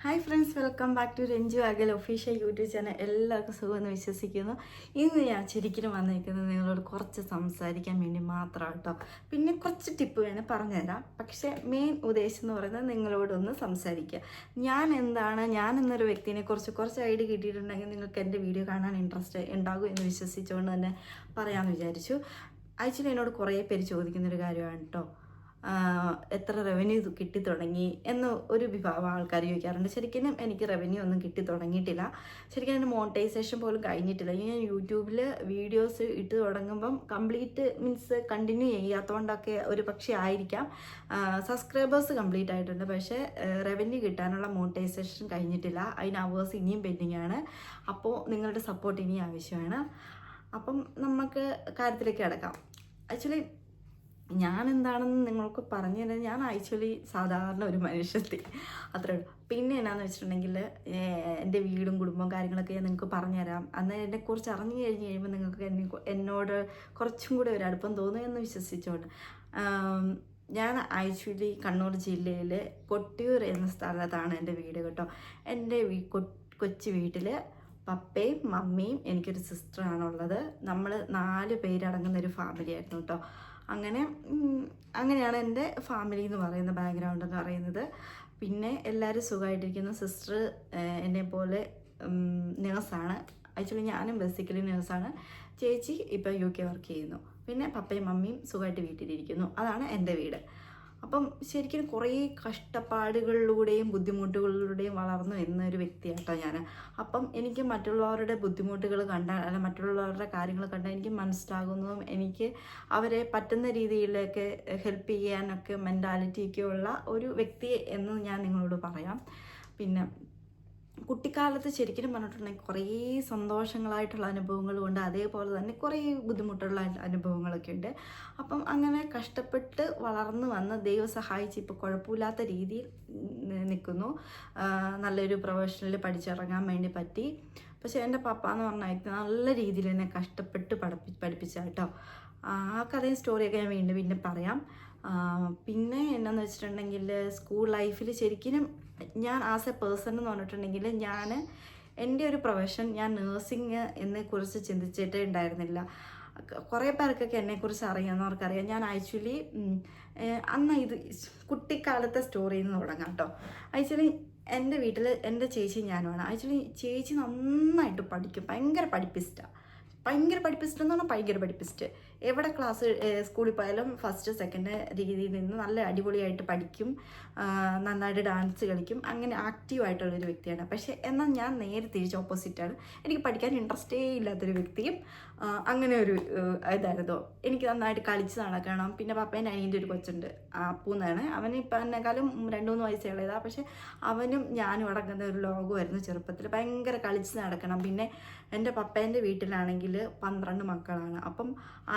Hi friends, welcome back to Ranju Agal official YouTube channel. എല്ലാവർക്കും സുഖമെന്ന് വിശ്വസിക്കുന്നു. ഇന്ന് ഞാൻ ശരിക്കും വന്നിരിക്കുന്നത് നിങ്ങളോട് കുറച്ച് സംസാരിക്കാൻ വേണ്ടി മാത്രം കേട്ടോ. പിന്നെ കുറച്ച് ടിപ്പ് വേണം പറഞ്ഞുതരാം. പക്ഷേ മെയിൻ ഉദ്ദേശം എന്ന് പറയുന്നത് നിങ്ങളോടൊന്ന് സംസാരിക്കുക. ഞാൻ എന്നൊരു വ്യക്തിനെ കുറിച്ച് കുറച്ച് ഐഡിയ കിട്ടിയിട്ടുണ്ടെങ്കിൽ നിങ്ങൾക്ക് എൻ്റെ വീഡിയോ കാണാൻ ഇൻട്രസ്റ്റ് ഉണ്ടാകും എന്ന് വിശ്വസിച്ചുകൊണ്ട് തന്നെ പറയാമെന്ന് വിചാരിച്ചു. ആക്ച്വലി എന്നോട് കുറേ പേര് ചോദിക്കുന്നൊരു കാര്യമാണ് കേട്ടോ, എത്ര റവന്യൂ കിട്ടി തുടങ്ങി എന്ന് ഒരു വിഭാഗം ആൾക്കാർ ചോദിക്കാറുണ്ട്. ശരിക്കും എനിക്ക് റവന്യൂ ഒന്നും കിട്ടി തുടങ്ങിയിട്ടില്ല. ശരിക്കും എൻ്റെ മോണിറ്റൈസേഷൻ പോലും കഴിഞ്ഞിട്ടില്ല. ഞാൻ യൂട്യൂബിൽ വീഡിയോസ് ഇട്ട് തുടങ്ങുമ്പം മീൻസ് കണ്ടിന്യൂ ചെയ്യാത്തതുകൊണ്ടൊക്കെ ഒരു പക്ഷേ ആയിരിക്കാം. സബ്സ്ക്രൈബേഴ്സ് കംപ്ലീറ്റ് ആയിട്ടുണ്ട്, പക്ഷേ റവന്യൂ കിട്ടാനുള്ള മോണിറ്റൈസേഷൻ കഴിഞ്ഞിട്ടില്ല. അതിന് അവേഴ്സ് ഇനിയും പെൻഡിങ് ആണ്. അപ്പോൾ നിങ്ങളുടെ സപ്പോർട്ട് ഇനിയും ആവശ്യമാണ്. അപ്പം നമുക്ക് കാര്യത്തിലേക്ക് കിടക്കാം. ആക്ച്വലി ഞാൻ എന്താണെന്ന് നിങ്ങൾക്ക് പറഞ്ഞു തരാൻ ഞാൻ ആക്ച്വലി സാധാരണ ഒരു മനുഷ്യത്തി അത്രേ ഉള്ളൂ. പിന്നെ എന്നാന്ന് വെച്ചിട്ടുണ്ടെങ്കിൽ എൻ്റെ വീടും കുടുംബവും കാര്യങ്ങളൊക്കെ ഞാൻ നിങ്ങൾക്ക് പറഞ്ഞുതരാം. അന്ന് എന്നെക്കുറിച്ച് അറിഞ്ഞു കഴിയുമ്പോൾ നിങ്ങൾക്ക് എന്നോട് കുറച്ചും കൂടെ ഒരു അടുപ്പം തോന്നുമെന്ന് വിശ്വസിച്ചുകൊണ്ട് ഞാൻ ആക്ച്വലി കണ്ണൂർ ജില്ലയിലെ കൊട്ടിയൂർ എന്ന സ്ഥലത്താണ് എൻ്റെ വീട് കേട്ടോ. എൻ്റെ കൊച്ചു വീട്ടിൽ പപ്പയും മമ്മിയും എനിക്കൊരു സിസ്റ്ററാണുള്ളത്. നമ്മൾ 4 പേരടങ്ങുന്ന ഒരു ഫാമിലി ആയിരുന്നു കേട്ടോ. അങ്ങനെയാണ് എൻ്റെ ഫാമിലി എന്ന് പറയുന്ന ബാക്ക്ഗ്രൗണ്ട് എന്ന് പറയുന്നത്. പിന്നെ എല്ലാവരും സുഖമായിട്ടിരിക്കുന്നു. സിസ്റ്റർ എന്നെ പോലെ നേഴ്സാണ്. ആക്ച്വലി ഞാനും ബേസിക്കലി നേഴ്സാണ്. ചേച്ചി ഇപ്പോൾ UK വർക്ക് ചെയ്യുന്നു. പിന്നെ പപ്പയും മമ്മിയും സുഖമായിട്ട് വീട്ടിലിരിക്കുന്നു. അതാണ് എൻ്റെ വീട്. അപ്പം ശരിക്കും കുറേ കഷ്ടപ്പാടുകളിലൂടെയും ബുദ്ധിമുട്ടുകളിലൂടെയും വളർന്നു എന്നൊരു വ്യക്തിയാട്ടോ ഞാൻ. അപ്പം എനിക്ക് മറ്റുള്ളവരുടെ ബുദ്ധിമുട്ടുകൾ കണ്ടാൽ അല്ല മറ്റുള്ളവരുടെ കാര്യങ്ങൾ കണ്ടാൽ എനിക്ക് മനസ്സിലാകുന്നതും എനിക്ക് അവരെ പറ്റുന്ന രീതിയിലൊക്കെ ഹെൽപ്പ് ചെയ്യാനൊക്കെ മെൻറ്റാലിറ്റിയൊക്കെ ഉള്ള ഒരു വ്യക്തി എന്ന് ഞാൻ നിങ്ങളോട് പറയാം. പിന്നെ കുട്ടിക്കാലത്ത് ശരിക്കും പറഞ്ഞിട്ടുണ്ടെങ്കിൽ കുറേ സന്തോഷങ്ങളായിട്ടുള്ള അനുഭവങ്ങളും ഉണ്ട്, അതേപോലെ തന്നെ കുറേ ബുദ്ധിമുട്ടുള്ള അനുഭവങ്ങളൊക്കെ ഉണ്ട്. അപ്പം അങ്ങനെ കഷ്ടപ്പെട്ട് വളർന്നു വന്ന് ദൈവം സഹായിച്ച് ഇപ്പോൾ കുഴപ്പമില്ലാത്ത രീതിയിൽ നിൽക്കുന്നു. നല്ലൊരു പ്രൊഫഷനിൽ പഠിച്ചിറങ്ങാൻ വേണ്ടി പറ്റി. പക്ഷേ എൻ്റെ പപ്പ എന്ന് പറഞ്ഞാൽ നല്ല രീതിയിൽ എന്നെ കഷ്ടപ്പെട്ട് പഠിപ്പിച്ച കേട്ടോ. ആ കഥയും സ്റ്റോറിയൊക്കെ ഞാൻ വീണ്ടും പറയാം. പിന്നെ എന്നാന്ന് വെച്ചിട്ടുണ്ടെങ്കിൽ സ്കൂൾ ലൈഫിൽ ശരിക്കും ഞാൻ ആസ് എ പേഴ്സൺ എന്ന് പറഞ്ഞിട്ടുണ്ടെങ്കിൽ എൻ്റെ ഒരു പ്രൊഫഷൻ ഞാൻ നേഴ്സിങ് എന്നെക്കുറിച്ച് ചിന്തിച്ചിട്ടേ ഉണ്ടായിരുന്നില്ല. കുറേ പേർക്കൊക്കെ എന്നെക്കുറിച്ച് അറിയാവുന്നവർക്കറിയാം. ഞാൻ ആക്ച്വലി ഇത് കുട്ടിക്കാലത്തെ സ്റ്റോറിയിൽ നിന്ന് തുടങ്ങാം കേട്ടോ. ആക്ച്വലി എൻ്റെ വീട്ടിൽ എൻ്റെ ചേച്ചി ഞാനുമാണ്. ആക്ച്വലി ചേച്ചി നന്നായിട്ട് പഠിക്കും, ഭയങ്കര പഠിപ്പിസ്റ്റാണ്. ഭയങ്കര പഠിപ്പിസ്റ്റ്. എവിടെ സ്കൂളിൽ പോയാലും ഫസ്റ്റ് സെക്കൻഡ് രീതിയിൽ നിന്ന് നല്ല അടിപൊളിയായിട്ട് പഠിക്കും, നന്നായിട്ട് ഡാൻസ് കളിക്കും, അങ്ങനെ ആക്റ്റീവായിട്ടുള്ളൊരു വ്യക്തിയാണ്. പക്ഷേ എന്നാൽ ഞാൻ നേരെ തിരിച്ച് ഓപ്പോസിറ്റാണ്. എനിക്ക് പഠിക്കാൻ ഇൻട്രസ്റ്റേ ഇല്ലാത്തൊരു വ്യക്തിയും അങ്ങനെ ഒരു ഇതായിരുന്നു. എനിക്ക് നന്നായിട്ട് കളിച്ച് നടക്കണം. പിന്നെ പപ്പേൻ്റെ അനിയൻ്റെ ഒരു കൊച്ചുണ്ട്, അപ്പു എന്നാണ്. അവന് ഇപ്പം എന്നെക്കാളും 2-3 വയസ്സേ ഉള്ളതാണ്. പക്ഷേ അവനും ഞാനും അടങ്ങുന്ന ഒരു ലോകമായിരുന്നു ചെറുപ്പത്തിൽ. ഭയങ്കര കളിച്ച് നടക്കണം. പിന്നെ എൻ്റെ പപ്പേൻ്റെ വീട്ടിലാണെങ്കിൽ 12 മക്കളാണ്. അപ്പം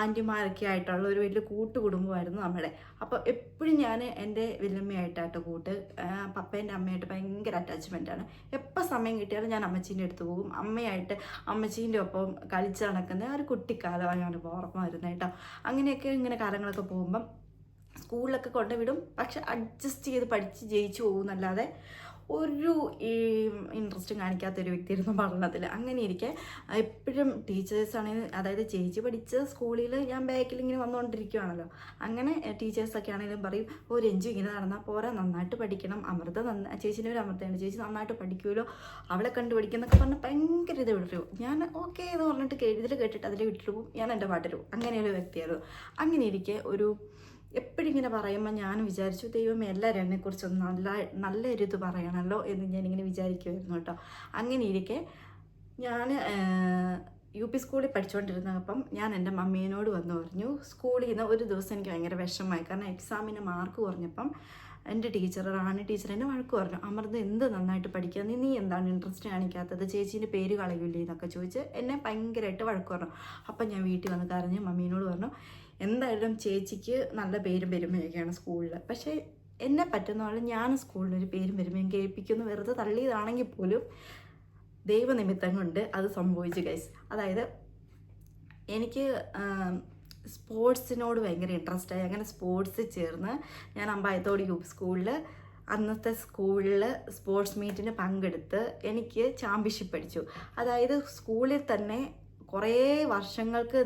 ആൻറ്റിമാരൊക്കെ ആയിട്ടുള്ള ഒരു വലിയ കൂട്ടുകുടുംബമായിരുന്നു നമ്മുടെ. അപ്പോൾ എപ്പോഴും ഞാൻ എൻ്റെ വല്യമ്മയായിട്ടാട്ടോ കൂട്ട്. പപ്പേൻ്റെ അമ്മയായിട്ട് ഭയങ്കര അറ്റാച്ച്മെൻറ്റാണ്. എപ്പോൾ സമയം കിട്ടിയാലും ഞാൻ അമ്മച്ചീൻ്റെ അടുത്ത് പോകും. അമ്മച്ചീൻ്റെ ഒപ്പം കളിച്ച് നടക്കുന്ന ഒരു കുട്ടിക്കാലമാണ് ഇപ്പോൾ ഓർമ്മ വരുന്നത് കേട്ടോ. ഇങ്ങനെ കാലങ്ങളൊക്കെ പോകുമ്പം സ്കൂളിലൊക്കെ കൊണ്ടുവിടും. പക്ഷെ അഡ്ജസ്റ്റ് ചെയ്ത് പഠിച്ച് ജയിച്ചു പോകുന്നല്ലാതെ ഒരു ഇൻട്രസ്റ്റും കാണിക്കാത്തൊരു വ്യക്തിയായിരുന്നു പഠനത്തിൽ. അങ്ങനെ ഇരിക്കെ എപ്പോഴും ടീച്ചേഴ്സാണെങ്കിൽ, അതായത് ചേച്ചി പഠിച്ച സ്കൂളിൽ ഞാൻ ബാക്കിൽ ഇങ്ങനെ വന്നുകൊണ്ടിരിക്കുകയാണല്ലോ. അങ്ങനെ ടീച്ചേഴ്സൊക്കെ ആണെങ്കിലും പറയും, രഞ്ജു ഇങ്ങനെ നടന്നാൽ പോരാ, നന്നായിട്ട് പഠിക്കണം, ചേച്ചീൻ്റെ ഒരു അമൃതയാണ്, ചേച്ചി നന്നായിട്ട് പഠിക്കുമല്ലോ, അവളെ കണ്ടു പഠിക്കുന്നൊക്കെ പറഞ്ഞാൽ ഭയങ്കര ഇത് വിട്ടു. ഞാൻ ഓക്കെ എന്ന് പറഞ്ഞിട്ട് ഇതിൽ കേട്ടിട്ട് അതിൽ വിട്ടു പോകും, ഞാൻ എൻ്റെ പാട്ടിൽ പോകും. അങ്ങനെയൊരു വ്യക്തിയായിരുന്നു. അങ്ങനെ ഇരിക്കെ എപ്പോഴും ഇങ്ങനെ പറയുമ്പോൾ ഞാൻ വിചാരിച്ചു, ദൈവമേ എല്ലാവരും എന്നെക്കുറിച്ചൊന്ന് നല്ലൊരു ഇത് പറയണമല്ലോ എന്ന് ഞാനിങ്ങനെ വിചാരിക്കുമായിരുന്നു കേട്ടോ. അങ്ങനെ ഇരിക്കെ ഞാൻ UP സ്കൂളിൽ പഠിച്ചുകൊണ്ടിരുന്നപ്പം ഞാൻ എൻ്റെ മമ്മീനോട് വന്ന് പറഞ്ഞു, സ്കൂളിൽ നിന്ന് ഒരു ദിവസം എനിക്ക് ഭയങ്കര വിഷമമായി. കാരണം എക്സാമിന് മാർക്ക് കുറഞ്ഞപ്പം എൻ്റെ റാണി ടീച്ചർ എന്നെ വഴക്ക് പറഞ്ഞു, അമൃത എന്ത് നന്നായിട്ട് പഠിക്കുക, നീ എന്താണ് ഇൻട്രസ്റ്റ് കാണിക്കാത്തത്, ചേച്ചീൻ്റെ പേര് കളയില്ലേ എന്നൊക്കെ ചോദിച്ച് എന്നെ ഭയങ്കരമായിട്ട് വഴക്ക് പറഞ്ഞു. അപ്പം ഞാൻ വീട്ടിൽ വന്ന് കരഞ്ഞ് മമ്മീനോട് പറഞ്ഞു, എന്തായാലും ചേച്ചിക്ക് നല്ല പേരും പെരുമയൊക്കെയാണ് സ്കൂളിൽ, പക്ഷേ എന്നെ പറ്റുന്ന പോലെ ഞാൻ സ്കൂളിലൊരു പേരും പെരുമയും കേൾപ്പിക്കുന്നു, വെറുതെ തള്ളിയതാണെങ്കിൽ പോലും ദൈവനിമിത്തം കൊണ്ട് അത് സംഭവിച്ചു ഗൈസ്. അതായത് എനിക്ക് സ്പോർട്സിനോട് ഭയങ്കര ഇൻട്രസ്റ്റായി. അങ്ങനെ സ്പോർട്സിൽ ചേർന്ന് ഞാൻ അമ്പായത്തോട് UP സ്കൂളിൽ അന്നത്തെ സ്കൂളിൽ സ്പോർട്സ് മീറ്റിന് പങ്കെടുത്ത് എനിക്ക് ചാമ്പ്യൻഷിപ്പ് അടിച്ചു. അതായത് സ്കൂളിൽ തന്നെ കുറേ വർഷങ്ങൾക്ക്,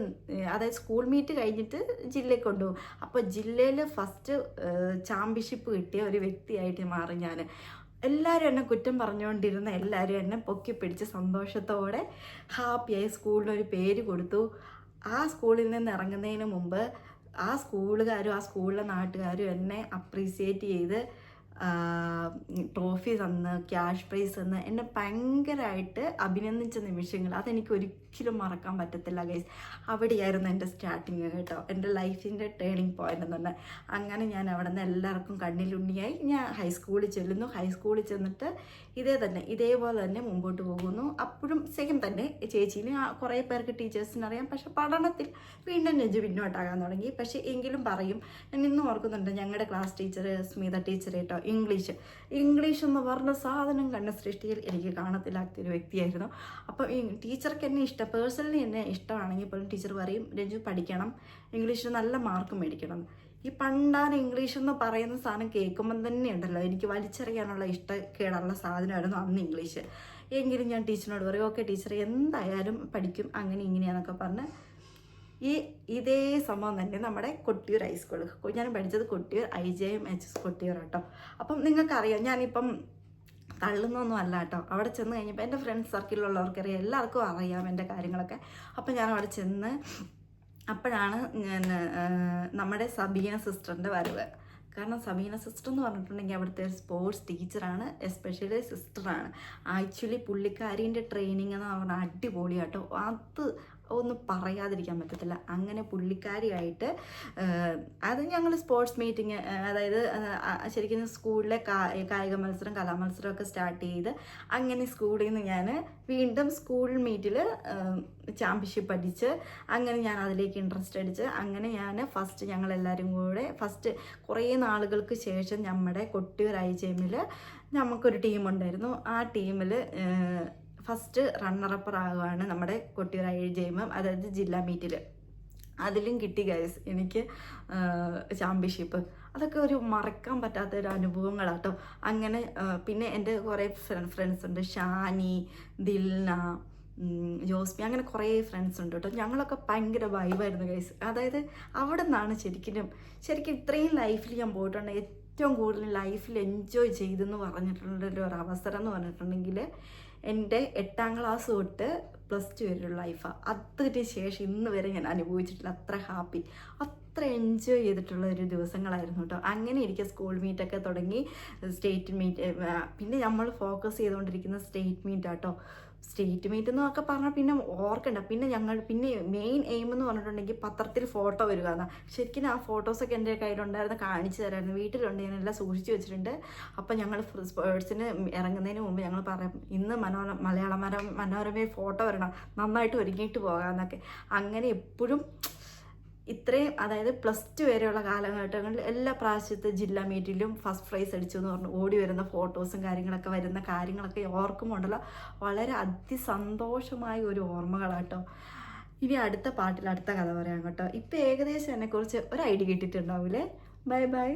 അതായത് സ്കൂൾ മീറ്റ് കഴിഞ്ഞിട്ട് ജില്ലയിൽ കൊണ്ടുപോകും. അപ്പോൾ ജില്ലയിൽ ഫസ്റ്റ് ചാമ്പ്യൻഷിപ്പ് കിട്ടിയ ഒരു വ്യക്തിയായിട്ട് മാറി ഞാൻ. എല്ലാവരും എന്നെ കുറ്റം പറഞ്ഞുകൊണ്ടിരുന്ന എല്ലാവരും എന്നെ പൊക്കി പിടിച്ച് സന്തോഷത്തോടെ ഹാപ്പിയായി സ്കൂളിനൊരു പേര് കൊടുത്തു. ആ സ്കൂളിൽ നിന്ന് ഇറങ്ങുന്നതിന് മുമ്പ് ആ സ്കൂളുകാരും ആ സ്കൂളിലെ നാട്ടുകാരും എന്നെ അപ്രീസിയേറ്റ് ചെയ്ത് ട്രോഫി തന്ന് ക്യാഷ് പ്രൈസ് തന്ന് എന്നെ ഭയങ്കരമായിട്ട് അഭിനന്ദിച്ച നിമിഷങ്ങൾ അതെനിക്ക് ഒരിക്കലും മറക്കാൻ പറ്റത്തില്ല ഗൈസ്. അവിടെയായിരുന്നു എൻ്റെ സ്റ്റാർട്ടിങ് കേട്ടോ, എൻ്റെ ലൈഫിൻ്റെ ടേണിംഗ് പോയിന്റ് എന്ന് പറഞ്ഞാൽ. അങ്ങനെ ഞാൻ അവിടെ നിന്ന് എല്ലാവർക്കും കണ്ണിലുണ്ണിയായി ഞാൻ ഹൈസ്കൂളിൽ ചെല്ലുന്നു. ഹൈസ്കൂളിൽ ചെന്നിട്ട് ഇതേപോലെ തന്നെ മുമ്പോട്ട് പോകുന്നു. അപ്പോഴും സെയിം തന്നെ ചേച്ചീന് കുറേ പേർക്ക് ടീച്ചേഴ്സിന് അറിയാം, പക്ഷെ പഠനത്തിൽ വീണ്ടും നെഞ്ച് പിന്നോട്ടാകാൻ തുടങ്ങി. പക്ഷേ എങ്കിലും പറയും, ഞാൻ ഇന്നും ഓർക്കുന്നുണ്ട് ഞങ്ങളുടെ ക്ലാസ് ടീച്ചർ സ്മിത ടീച്ചർ കേട്ടോ, ഇംഗ്ലീഷ് എന്ന് പറഞ്ഞ സാധനം കണ്ട സൃഷ്ടിയിൽ എനിക്ക് കാണത്തില്ലാത്തൊരു വ്യക്തിയായിരുന്നു. അപ്പം ഈ ടീച്ചർക്ക് എന്നെ പേഴ്സണലി എന്നെ ഇഷ്ടമാണെങ്കിൽ പോലും ടീച്ചർ പറയും, രഞ്ജു പഠിക്കണം, ഇംഗ്ലീഷിന് നല്ല മാർക്ക് മേടിക്കണം. ഈ പണ്ടാൻ ഇംഗ്ലീഷ് എന്ന് പറയുന്ന സാധനം കേൾക്കുമ്പം തന്നെ ഉണ്ടല്ലോ എനിക്ക് വലിച്ചെറിയാനുള്ള ഇഷ്ടക്കേടുള്ള സാധനമായിരുന്നു അന്ന് ഇംഗ്ലീഷ്. എങ്കിലും ഞാൻ ടീച്ചറിനോട് പറയും, ഓക്കെ ടീച്ചർ എന്തായാലും പഠിക്കും, അങ്ങനെ ഇങ്ങനെയാന്നൊക്കെ പറഞ്ഞ് ഇതേ സംഭവം തന്നെ നമ്മുടെ കൊട്ടിയൂർ ഹൈസ്കൂൾ. ഞാൻ പഠിച്ചത് കൊട്ടിയൂർ IJM-HS കൊട്ടിയൂർ കേട്ടോ. അപ്പം നിങ്ങൾക്കറിയാം, ഞാനിപ്പം തള്ളുന്നൊന്നും അല്ല കേട്ടോ. അവിടെ ചെന്ന് കഴിഞ്ഞപ്പോൾ എൻ്റെ ഫ്രണ്ട്സ് സർക്കിളിലുള്ളവർക്കറിയാം, എല്ലാവർക്കും അറിയാം എൻ്റെ കാര്യങ്ങളൊക്കെ. അപ്പം ഞാൻ അവിടെ ചെന്ന് അപ്പോഴാണ് ഞാൻ നമ്മുടെ സബീന സിസ്റ്ററിൻ്റെ വരവ്. കാരണം സബീന സിസ്റ്റർ എന്ന് പറഞ്ഞിട്ടുണ്ടെങ്കിൽ അവിടുത്തെ സ്പോർട്സ് ടീച്ചറാണ്, എസ്പെഷ്യലി സിസ്റ്ററാണ്. ആക്ച്വലി പുള്ളിക്കാരീൻ്റെ ട്രെയിനിങ് എന്ന് പറഞ്ഞാൽ അടിപൊളിയാട്ടോ, അത് ഒന്നും പറയാതിരിക്കാൻ പറ്റത്തില്ല. അങ്ങനെ പുള്ളിക്കാരിയായിട്ട് അത് ഞങ്ങൾ സ്പോർട്സ് മീറ്റിങ്, അതായത് ശരിക്കും സ്കൂളിലെ കായിക മത്സരം കലാമത്സരമൊക്കെ സ്റ്റാർട്ട് ചെയ്ത് അങ്ങനെ സ്കൂളിൽ നിന്ന് ഞാൻ വീണ്ടും സ്കൂൾ മീറ്റിൽ ചാമ്പ്യൻഷിപ്പ് അടിച്ച് അങ്ങനെ ഞാൻ അതിലേക്ക് ഇൻട്രസ്റ്റ് അടിച്ച് അങ്ങനെ ഞാൻ ഫസ്റ്റ് ഞങ്ങളെല്ലാവരും കൂടെ ഫസ്റ്റ് കുറേ നാളുകൾക്ക് ശേഷം നമ്മുടെ കൊട്ടിയൂർ IJM-ൽ നമുക്കൊരു ടീമുണ്ടായിരുന്നു. ആ ടീമിൽ ഫസ്റ്റ് റണ്ണറപ്പർ ആകുകയാണ് നമ്മുടെ കൊട്ടിയൂർ IJM, അതായത് ജില്ലാ മീറ്റിൽ. അതിലും കിട്ടി ഗൈസ് എനിക്ക് ചാമ്പ്യൻഷിപ്പ്. അതൊക്കെ ഒരു മറക്കാൻ പറ്റാത്ത ഒരു അനുഭവങ്ങളാട്ടോ. അങ്ങനെ പിന്നെ എൻ്റെ കുറേ ഫ്രണ്ട്സ് ഉണ്ട്, ഷാനി, ദിൽന, ജോസ്മി, അങ്ങനെ കുറേ ഫ്രണ്ട്സ് ഉണ്ട് കേട്ടോ. ഞങ്ങളൊക്കെ ഭയങ്കര വൈബായിരുന്നു ഗൈസ്. അതായത് അവിടെ നിന്നാണ് ശരിക്കും ഇത്രയും ലൈഫിൽ ഞാൻ പോയിട്ടുണ്ട് ഏറ്റവും കൂടുതൽ ലൈഫിൽ എൻജോയ് ചെയ്തെന്ന് പറഞ്ഞിട്ടുള്ളൊരു അവസരം എന്ന് പറഞ്ഞിട്ടുണ്ടെങ്കിൽ എൻ്റെ 8ാം ക്ലാസ് തൊട്ട് +2 വരെയുള്ള ലൈഫാണ്. അതിന് ശേഷം ഇന്ന് വരെ ഞാൻ അനുഭവിച്ചിട്ടില്ല അത്ര ഹാപ്പി, അത്ര എൻജോയ് ചെയ്തിട്ടുള്ള ഒരു ദിവസങ്ങളായിരുന്നു കേട്ടോ. അങ്ങനെ ഇരിക്കുക സ്കൂൾ മീറ്റൊക്കെ തുടങ്ങി, സ്റ്റേറ്റ് മീറ്റ്, പിന്നെ നമ്മൾ ഫോക്കസ് ചെയ്തുകൊണ്ടിരിക്കുന്ന സ്റ്റേറ്റ് മീറ്റാട്ടോ. സ്റ്റേറ്റ് മീറ്റ് എന്നൊക്കെ പറഞ്ഞാൽ പിന്നെ ഓർക്കണ്ട. പിന്നെ മെയിൻ എയിം എന്ന് പറഞ്ഞിട്ടുണ്ടെങ്കിൽ പത്രത്തിൽ ഫോട്ടോ വരിക എന്നാണ്. ശരിക്കും ആ ഫോട്ടോസൊക്കെ എൻ്റെ കയ്യിലുണ്ടായിരുന്നു, കാണിച്ചു തരായിരുന്നു. വീട്ടിലുണ്ട്, ഞാനെല്ലാം സൂക്ഷിച്ചു വെച്ചിട്ടുണ്ട്. അപ്പം ഞങ്ങൾ സ്പോർട്സിന് ഇറങ്ങുന്നതിന് മുമ്പ് ഞങ്ങൾ പറയും, ഇന്ന് മലയാള മനോരമയിൽ ഫോട്ടോ വരണം, നന്നായിട്ട് ഒരുങ്ങിയിട്ട് പോകാമെന്നൊക്കെ. അങ്ങനെ എപ്പോഴും ഇത്രയും, അതായത് +2 വരെയുള്ള കാലഘട്ടങ്ങളിൽ എല്ലാ പ്രാവശ്യത്തെ ജില്ലാ മീറ്റിലും ഫസ്റ്റ് പ്രൈസ് അടിച്ചു എന്ന് പറഞ്ഞു ഓടി വരുന്ന ഫോട്ടോസും വരുന്ന കാര്യങ്ങളൊക്കെ ഓർക്കുമ്പോൾ ഉണ്ടല്ലോ വളരെ അതിസന്തോഷമായ ഒരു ഓർമ്മകളാട്ടോ. ഇനി അടുത്ത പാട്ടിൽ അടുത്ത കഥ പറയാം കേട്ടോ. ഇപ്പം ഏകദേശം എന്നെക്കുറിച്ച് ഒരു ഐഡിയ കിട്ടിയിട്ടുണ്ടാവില്ലേ. Bye bye.